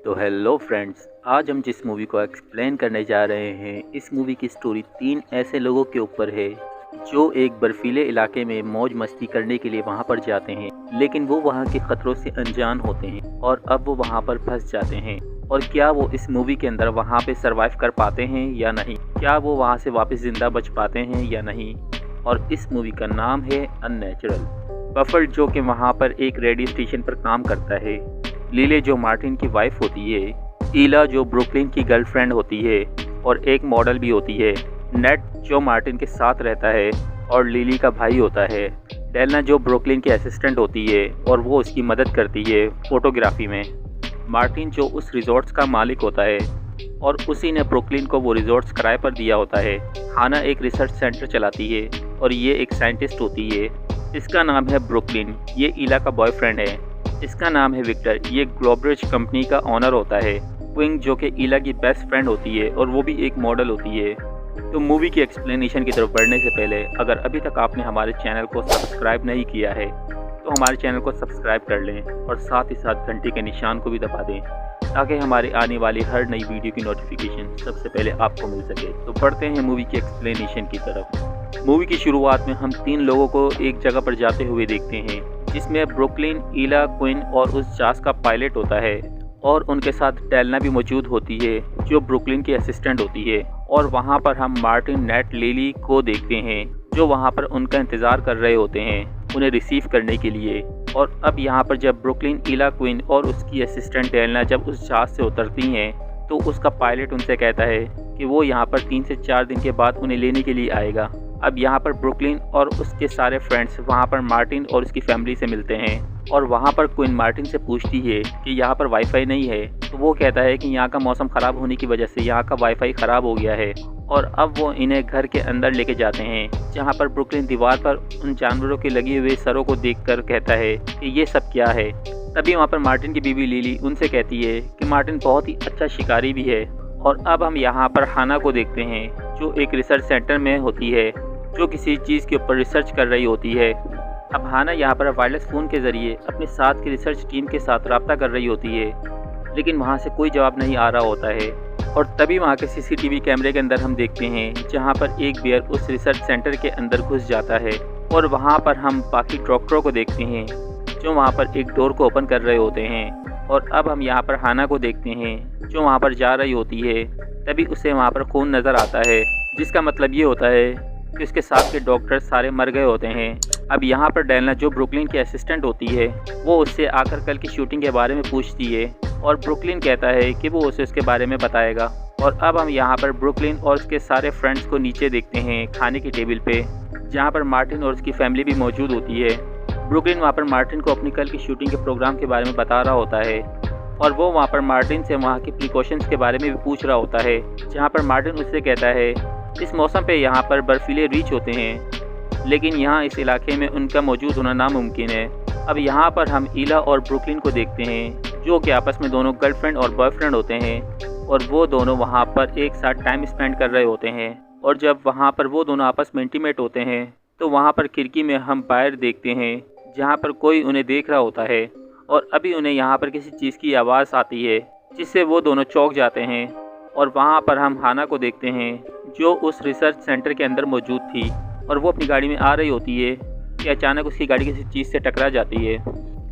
तो hello friends, आज हम जिस मूवी को एक्सप्लेन करने जा रहे हैं, इस मूवी की स्टोरी 3 ऐसे लोगों के ऊपर है जो एक बर्फीले इलाके में मौज मस्ती करने के लिए वहां पर जाते हैं, लेकिन वो वहां के खतरों से अनजान होते हैं और अब वो वहां पर फंस जाते हैं। और क्या वो इस मूवी के अंदर वहां पे सरवाइव कर पाते हैं या नहीं, क्या वो वहां से वापस जिंदा बच पाते हैं या नहीं। और इस मूवी का नाम है अननेचुरल। बफल्ड जो कि वहाँ पर एक रेडियो स्टेशन पर काम करता है, लीले जो मार्टिन की वाइफ होती है, ईला जो ब्रुकलिन की गर्लफ्रेंड होती है और एक मॉडल भी होती है, नेट जो मार्टिन के साथ रहता है और लिली का भाई होता है, डेलना जो ब्रुकलिन की असिस्टेंट होती है और वो उसकी मदद करती है फोटोग्राफी में, मार्टिन जो उस रिजॉर्ट्स का मालिक होता है और उसी ने ब्रुकलिन को वो रिजॉर्ट्स किराए पर दिया होता है। हाना एक रिसर्च सेंटर चलाती है और ये एक साइंटिस्ट होती है, इसका नाम है ब्रुकलिन। ये ईला का बॉयफ्रेंड है, इसका नाम है विक्टर। ये ग्लोबरिज कंपनी का ऑनर होता है। क्विंग जो कि ईला की बेस्ट फ्रेंड होती है और वो भी एक मॉडल होती है। तो मूवी की एक्सप्लेनेशन की तरफ बढ़ने से पहले अगर अभी तक आपने हमारे चैनल को सब्सक्राइब नहीं किया है तो हमारे चैनल को सब्सक्राइब कर लें और साथ ही साथ घंटे के निशान को भी दबा दें ताकि हमारे आने वाली हर नई वीडियो की नोटिफिकेशन सबसे पहले आपको मिल सके। तो बढ़ते हैं मूवी की एक्सप्लेनेशन की तरफ। मूवी की शुरुआत में हम 3 लोगों को एक जगह पर जाते हुए देखते हैं, जिसमें ब्रुकलिन, ईला, क्विन और उस जहाज का पायलट होता है और उनके साथ डेलना भी मौजूद होती है जो ब्रुकलिन की असिस्टेंट होती है। और वहाँ पर हम मार्टिन, नेट, लिली को देखते हैं जो वहाँ पर उनका इंतज़ार कर रहे होते हैं उन्हें रिसीव करने के लिए। और अब यहाँ पर जब ब्रुकलिन, ईला, क्विन और उसकी असिस्टेंट डेलना जब उस जहाज से उतरती हैं तो उसका पायलट उनसे कहता है कि वो यहाँ पर 3 से 4 दिन के बाद उन्हें लेने के लिए आएगा। अब यहाँ पर ब्रुकलिन और उसके सारे फ्रेंड्स वहाँ पर मार्टिन और उसकी फैमिली से मिलते हैं और वहाँ पर क्विन मार्टिन से पूछती है कि यहाँ पर वाईफाई नहीं है, तो वो कहता है कि यहाँ का मौसम ख़राब होने की वजह से यहाँ का वाईफाई ख़राब हो गया है। और अब वो इन्हें घर के अंदर लेके जाते हैं, जहाँ पर ब्रुकलिन दीवार पर उन जानवरों के लगे हुए सरों को देखकर कहता है कि ये सब क्या है। तभी वहाँ पर मार्टिन की बीवी लिली उनसे कहती है कि मार्टिन बहुत ही अच्छा शिकारी भी है। और अब हम यहाँ पर हाना को देखते हैं जो एक रिसर्च सेंटर में होती है, जो किसी चीज़ के ऊपर रिसर्च कर रही होती है। अब हाना यहाँ पर वायरलेस फ़ोन के ज़रिए अपने साथ की रिसर्च टीम के साथ रब्ता कर रही होती है, लेकिन वहाँ से कोई जवाब नहीं आ रहा होता है। और तभी वहाँ के सीसीटीवी कैमरे के अंदर हम देखते हैं जहाँ पर एक बेयर उस रिसर्च सेंटर के अंदर घुस जाता है और वहाँ पर हम बाकी डॉक्टरों को देखते हैं जो वहाँ पर एक डोर को ओपन कर रहे होते हैं। और अब हम यहाँ पर हाना को देखते हैं जो वहाँ पर जा रही होती है। तभी उसे वहाँ पर खून नज़र आता है, जिसका मतलब ये होता है कि उसके साथ के डॉक्टर सारे मर गए होते हैं। अब यहाँ पर डेलना जो ब्रुकलिन की असिस्टेंट होती है वो उससे आकर कल की शूटिंग के बारे में पूछती है और ब्रुकलिन कहता है कि वो उसे उसके बारे में बताएगा। और अब हम यहाँ पर ब्रुकलिन और उसके सारे फ्रेंड्स को नीचे देखते हैं खाने की टेबल पे, जहाँ पर मार्टिन और उसकी फैमिली भी मौजूद होती है। ब्रुकलिन वहाँ पर मार्टिन को अपनी कल की शूटिंग के प्रोग्राम के बारे में बता रहा होता है और वो वहाँ पर मार्टिन से वहाँ की प्रिकॉशंस के बारे में भी पूछ रहा होता है, जहाँ पर मार्टिन उससे कहता है इस मौसम पे यहाँ पर बर्फीले रीच होते हैं, लेकिन यहाँ इस इलाके में उनका मौजूद होना नामुमकिन है। अब यहाँ पर हम ईला और ब्रुकलिन को देखते हैं जो कि आपस में दोनों गर्लफ्रेंड और बॉयफ्रेंड होते हैं और वो दोनों वहाँ पर एक साथ टाइम स्पेंड कर रहे होते हैं। और जब वहाँ पर वो दोनों आपस में इंटीमेट होते हैं तो वहाँ पर खिड़की में हम बाहर देखते हैं जहाँ पर कोई उन्हें देख रहा होता है और अभी उन्हें यहाँ पर किसी चीज़ की आवाज़ आती है जिससे वो दोनों चौंक जाते हैं। और वहाँ पर हम हाना को देखते हैं जो उस रिसर्च सेंटर के अंदर मौजूद थी और वो अपनी गाड़ी में आ रही होती है कि अचानक उसकी गाड़ी किसी चीज़ से टकरा जाती है।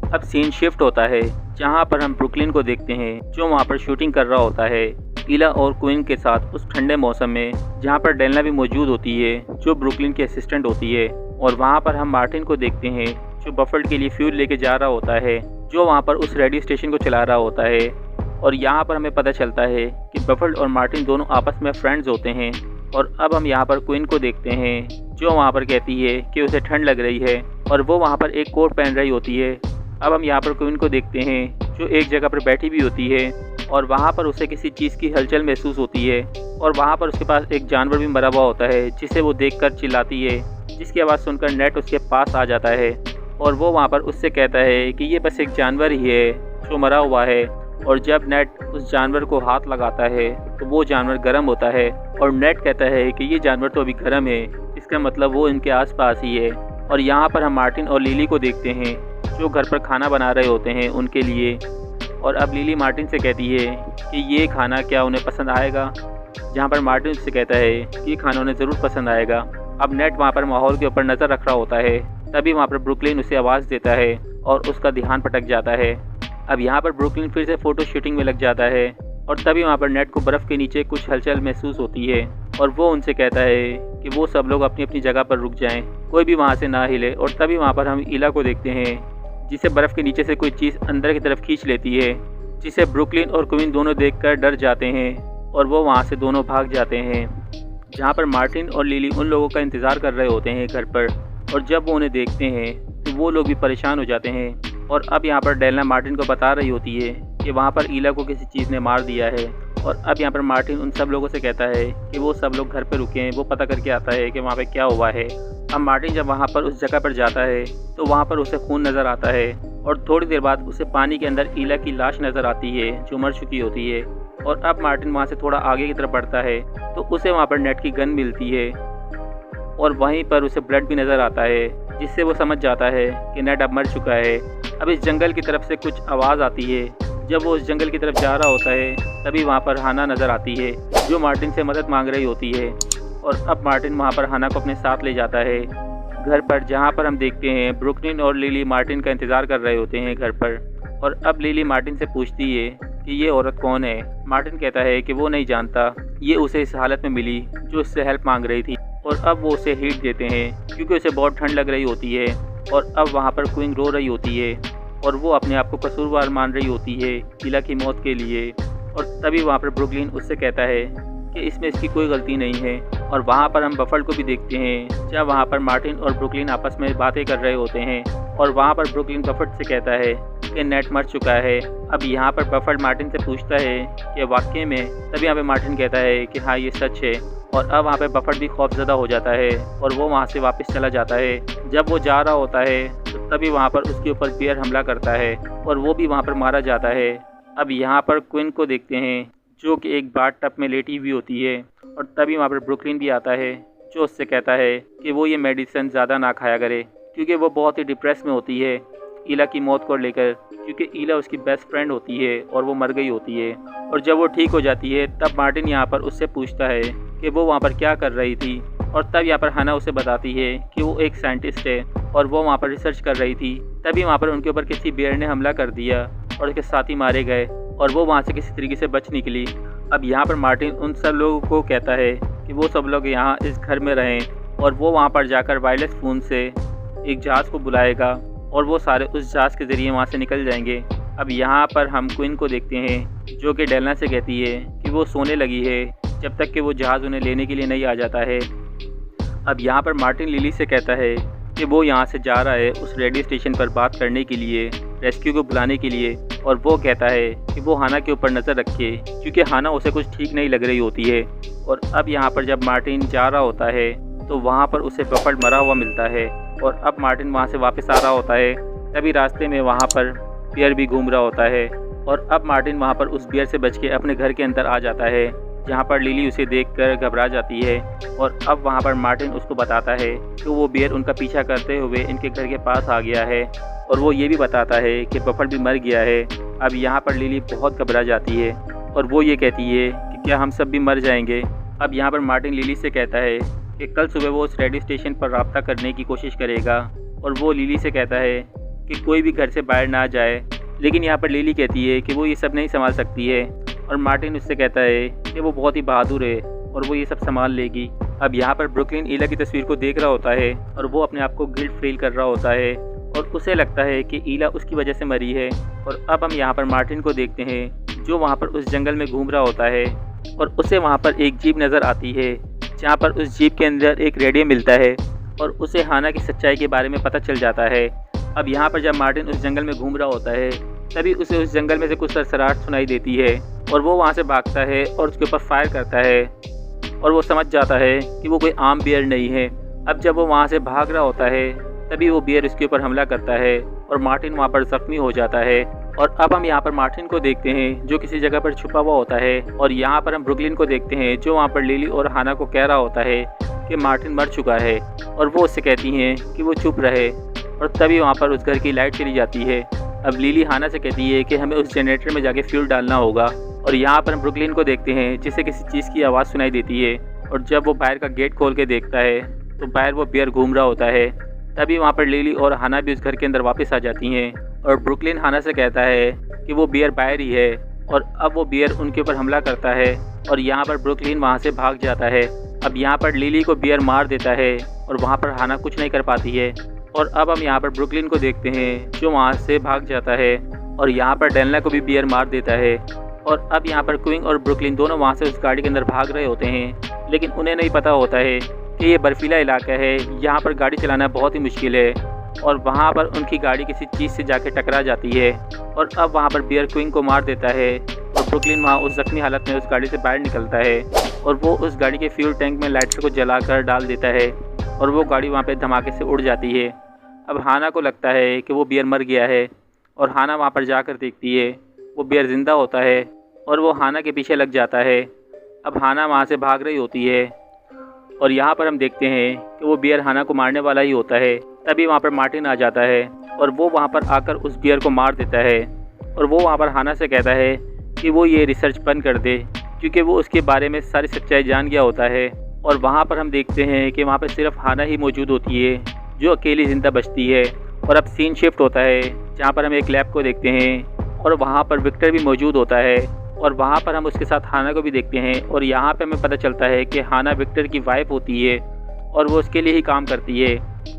अब सीन शिफ्ट होता है जहाँ पर हम ब्रुकलिन को देखते हैं जो वहाँ पर शूटिंग कर रहा होता है ईला और क्विन के साथ उस ठंडे मौसम में, जहाँ पर डेलना भी मौजूद होती है जो ब्रुकलिन की असिस्टेंट होती है। और वहाँ पर हम मार्टिन को देखते हैं जो बफल्ड के लिए फ्यूल लेके जा रहा होता है, जो वहाँ पर उस रेडियो स्टेशन को चला रहा होता है। और यहाँ पर हमें पता चलता है कि बफल्ड और मार्टिन दोनों आपस में फ्रेंड्स होते हैं। और अब हम यहाँ पर क्विन को देखते हैं जो वहाँ पर कहती है कि उसे ठंड लग रही है और वो वहाँ पर एक कोट पहन रही होती है। अब हम यहाँ पर क्विन को देखते हैं जो एक जगह पर बैठी भी होती है और वहाँ पर उसे किसी चीज़ की हलचल महसूस होती है और वहाँ पर उसके पास एक जानवर भी मरा हुआ होता है जिसे वो देखकर चिल्लाती है, जिसकी आवाज़ सुनकर नेट उसके पास आ जाता है और वो वहाँ पर उससे कहता है कि ये बस एक जानवर ही है जो मरा हुआ है। और जब नेट उस जानवर को हाथ लगाता है तो वो जानवर गर्म होता है और नेट कहता है कि ये जानवर तो अभी गर्म है, इसका मतलब वो इनके आसपास ही है। और यहाँ पर हम मार्टिन और लिली को देखते हैं जो घर पर खाना बना रहे होते हैं उनके लिए। और अब लिली मार्टिन से कहती है कि ये खाना क्या उन्हें पसंद आएगा, जहाँ पर मार्टिन उससे कहता है कि ये खाना उन्हें ज़रूर पसंद आएगा। अब नेट वहाँ पर माहौल के ऊपर नज़र रख रहा होता है, तभी वहाँ पर ब्रुकलिन उसे आवाज़ देता है और उसका ध्यान भटक जाता है। अब यहाँ पर ब्रुकलिन फिर से फ़ोटो शूटिंग में लग जाता है और तभी वहाँ पर नेट को बर्फ़ के नीचे कुछ हलचल महसूस होती है और वो उनसे कहता है कि वो सब लोग अपनी अपनी जगह पर रुक जाएं, कोई भी वहाँ से ना हिले। और तभी वहाँ पर हम इला को देखते हैं जिसे बर्फ़ के नीचे से कोई चीज़ अंदर की तरफ खींच लेती है, जिसे ब्रुकलिन और क्वीन दोनों देखकर डर जाते हैं और वो वहाँ से दोनों भाग जाते हैं। जहाँ पर मार्टिन और लिली उन लोगों का इंतज़ार कर रहे होते हैं घर पर, और जब वो उन्हें देखते हैं तो वो लोग भी परेशान हो जाते हैं। और अब यहाँ पर डेलना मार्टिन को बता रही होती है कि वहाँ पर इला को किसी चीज़ ने मार दिया है। और अब यहाँ पर मार्टिन उन सब लोगों से कहता है कि वो सब लोग घर पर रुकें, वो पता करके आता है कि वहाँ पे क्या हुआ है। अब मार्टिन जब वहाँ पर उस जगह पर जाता है तो वहाँ पर उसे खून नज़र आता है और थोड़ी देर बाद उसे पानी के अंदर इला की लाश नज़र आती है जो मर चुकी होती है। और अब मार्टिन वहाँ से थोड़ा आगे की तरफ बढ़ता है तो उसे वहाँ पर नेट की गन मिलती है और वहीं पर उसे ब्लड भी नज़र आता है, जिससे वो समझ जाता है कि नेट अब मर चुका है। अब इस जंगल की तरफ से कुछ आवाज़ आती है। जब वो उस जंगल की तरफ जा रहा होता है तभी वहाँ पर हाना नज़र आती है जो मार्टिन से मदद मांग रही होती है। और अब मार्टिन वहाँ पर हाना को अपने साथ ले जाता है घर पर, जहाँ पर हम देखते हैं ब्रुकलिन और लिली मार्टिन का इंतज़ार कर रहे होते हैं घर पर। और अब लिली मार्टिन से पूछती है कि ये औरत कौन है। मार्टिन कहता है कि वो नहीं जानता, ये उसे इस हालत में मिली जो उससे हेल्प मांग रही थी। और अब वो उसे हीट देते हैं क्योंकि उसे बहुत ठंड लग रही होती है। और अब वहाँ पर क्वीन रो रही होती है और वो अपने आप को कसूरवार मान रही होती है इला की मौत के लिए। और तभी वहाँ पर ब्रुकलिन उससे कहता है कि इसमें इसकी कोई गलती नहीं है। और वहाँ पर हम बफल को भी देखते हैं जहाँ वहाँ पर मार्टिन और ब्रुकलिन आपस में बातें कर रहे होते हैं। और वहाँ पर ब्रुकलिन बफल से कहता है कि नेट मर चुका है। अब यहाँ पर बफल मार्टिन से पूछता है कि वाकई में, तभी यहाँ पे मार्टिन कहता है कि हाँ ये सच है। और अब वहाँ पे बफल भी खौफजदा हो जाता है और वो वहाँ से वापस चला जाता है। जब वो जा रहा होता है तो तभी वहाँ पर उसके ऊपर बियर हमला करता है और वो भी वहाँ पर मारा जाता है। अब यहाँ पर क्वीन को देखते हैं जो कि एक बाथ टब में लेटी हुई होती है। और तभी वहाँ पर ब्रुकलिन भी आता है जो उससे कहता है कि वो ये मेडिसिन ज़्यादा ना खाया करे क्योंकि वो बहुत ही डिप्रेस में होती है इला की मौत को लेकर, क्योंकि इला उसकी बेस्ट फ्रेंड होती है और वो मर गई होती है। और जब वो ठीक हो जाती है तब मार्टिन यहाँ पर उससे पूछता है कि वो वहाँ पर क्या कर रही थी। और तब यहाँ पर हाना उसे बताती है कि वो एक साइंटिस्ट है और वो वहाँ पर रिसर्च कर रही थी। तभी वहाँ पर उनके ऊपर किसी बेर ने हमला कर दिया और उसके साथी मारे गए और वो वहाँ से किसी तरीके से बच निकली। अब यहाँ पर मार्टिन उन सब लोगों को कहता है कि वो सब लोग यहाँ इस घर में रहें और वो वहाँ पर जाकर वायरलेस फ़ोन से एक जहाज़ को बुलाएगा और वो सारे उस जहाज़ के ज़रिए वहाँ से निकल जाएंगे। अब यहाँ पर हम क्वीन को देखते हैं जो कि डेलना से कहती है कि वो सोने लगी है जब तक कि वो जहाज़ उन्हें लेने के लिए नहीं आ जाता है। अब यहाँ पर मार्टिन लिली से कहता है कि वो यहाँ से जा रहा है उस रेडियो स्टेशन पर बात करने के लिए, रेस्क्यू को बुलाने के लिए। और वो कहता है कि वो हाना के ऊपर नज़र रखे क्योंकि हाना उसे कुछ ठीक नहीं लग रही होती है। और अब यहाँ पर जब मार्टिन जा रहा होता है तो वहाँ पर उसे बफल मरा हुआ मिलता है और अब मार्टिन वहाँ से वापस आ रहा होता है। तभी रास्ते में वहाँ पर बियर भी घूम रहा होता है और अब मार्टिन वहाँ पर उस बियर से बच के अपने घर के अंदर आ जाता है, जहाँ पर लिली उसे देखकर घबरा जाती है। और अब वहाँ पर मार्टिन उसको बताता है कि वो बियर उनका पीछा करते हुए इनके घर के पास आ गया है और वो ये भी बताता है कि बफल भी मर गया है। अब यहाँ पर लिली बहुत घबरा जाती है और वो ये कहती है कि क्या हम सब भी मर जाएंगे। अब यहाँ पर मार्टिन लिली से कहता है कि कल सुबह वो उस रेडियो स्टेशन पर रब्ता करने की कोशिश करेगा। और वो लिली से कहता है कि कोई भी घर से बाहर ना जाए, लेकिन यहाँ पर लिली कहती है कि वो ये सब नहीं संभाल सकती है। और मार्टिन उससे कहता है कि वो बहुत ही बहादुर है और वो ये सब संभाल लेगी। अब यहाँ पर ब्रुकलिन इला की तस्वीर को देख रहा होता है और वो अपने आप को गिल्ट फील कर रहा होता है और उसे लगता है कि इला उसकी वजह से मरी है। और अब हम यहाँ पर मार्टिन को देखते हैं जो वहाँ पर उस जंगल में घूम रहा होता है और उसे वहाँ पर एक जीप नज़र आती है, जहाँ पर उस जीप के अंदर एक रेडियो मिलता है और उसे हाना की सच्चाई के बारे में पता चल जाता है। अब यहाँ पर जब मार्टिन उस जंगल में घूम रहा होता है तभी उसे उस जंगल में से कुछ सरसराहट सुनाई देती है और वो वहाँ से भागता है और उसके ऊपर फायर करता है और वो समझ जाता है कि वो कोई आम बियर नहीं है। अब जब वो वहाँ से भाग रहा होता है तभी वो बियर उसके ऊपर हमला करता है और मार्टिन वहाँ पर जख्मी हो जाता है। और अब हम यहाँ पर मार्टिन को देखते हैं जो किसी जगह पर छुपा हुआ होता है और यहाँ पर हम ब्रुकलिन को देखते हैं जो वहाँ पर लिली और हाना को कह रहा होता है कि मार्टिन मर चुका है और वो उससे कहती हैं कि वो चुप रहे। और तभी वहाँ पर उस घर की लाइट चली जाती है अब लिली हाना से कहती है कि हमें उस जनरेटर में जाके फ्यूल डालना होगा और यहाँ पर हम ब्रुकलिन को देखते हैं जिसे किसी चीज़ की आवाज़ सुनाई देती है और जब वो बाहर का गेट खोल के देखता है तो बाहर वो बियर घूम रहा होता है। तभी वहाँ पर लिली और हाना भी उस घर के अंदर वापस आ जाती हैं और ब्रुकलिन हाना से कहता है कि वो बियर बाहर ही है और अब वो बियर उनके ऊपर हमला करता है और यहाँ पर ब्रुकलिन वहाँ से भाग जाता है। अब यहाँ पर लिली को बियर मार देता है और वहाँ पर हाना कुछ नहीं कर पाती है और अब हम यहाँ पर ब्रुकलिन को देखते हैं जो वहाँ से भाग जाता है और यहाँ पर डेलना को भी बियर मार देता है। और अब यहाँ पर क्विंग और ब्रुकलिन दोनों वहाँ से उस गाड़ी के अंदर भाग रहे होते हैं, लेकिन उन्हें नहीं पता होता है कि ये बर्फीला इलाका है, यहाँ पर गाड़ी चलाना बहुत ही मुश्किल है और वहाँ पर उनकी गाड़ी किसी चीज़ से जाके टकरा जाती है और अब वहाँ पर बियर क्विंग को मार देता है और ब्रुकलिन वहाँ उस जख्मी हालत में उस गाड़ी से बाहर निकलता है और वो उस गाड़ी के फ्यूल टैंक में लाइटर को जलाकर डाल देता है और वो गाड़ी वहाँ पे धमाके से उड़ जाती है। अब हाना को लगता है कि वो बियर मर गया है और हाना वहाँ पर जाकर देखती है वो बियर ज़िंदा होता है और वो हाना के पीछे लग जाता है। अब हाना वहाँ से भाग रही होती है और यहाँ पर हम देखते हैं कि वो बियर हाना को मारने वाला ही होता है। तभी वहाँ पर मार्टिन आ जाता है और वो वहाँ पर आकर उस बियर को मार देता है और वो वहाँ पर हाना से कहता है कि वो ये रिसर्च बंद कर दे क्योंकि वो उसके बारे में सारी सच्चाई जान गया होता है। और वहाँ पर हम देखते हैं कि वहाँ पर सिर्फ हाना ही मौजूद होती है जो अकेली ज़िंदा बचती है। और अब सीन शिफ्ट होता है जहाँ पर हम एक लैब को देखते हैं और वहाँ पर विक्टर भी मौजूद होता है और वहाँ पर हम उसके साथ हाना को भी देखते हैं और यहाँ पे हमें पता चलता है कि हाना विक्टर की वाइफ होती है और वो उसके लिए ही काम करती है।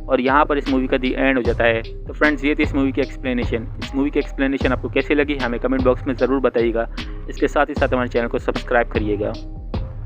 और यहाँ पर इस मूवी का दी एंड हो जाता है। तो फ्रेंड्स, ये थी इस मूवी की एक्सप्लेनेशन। इस मूवी की एक्सप्लेनेशन आपको कैसी लगी हमें कमेंट बॉक्स में ज़रूर बताइएगा। इसके साथ ही साथ हमारे चैनल को सब्सक्राइब करिएगा।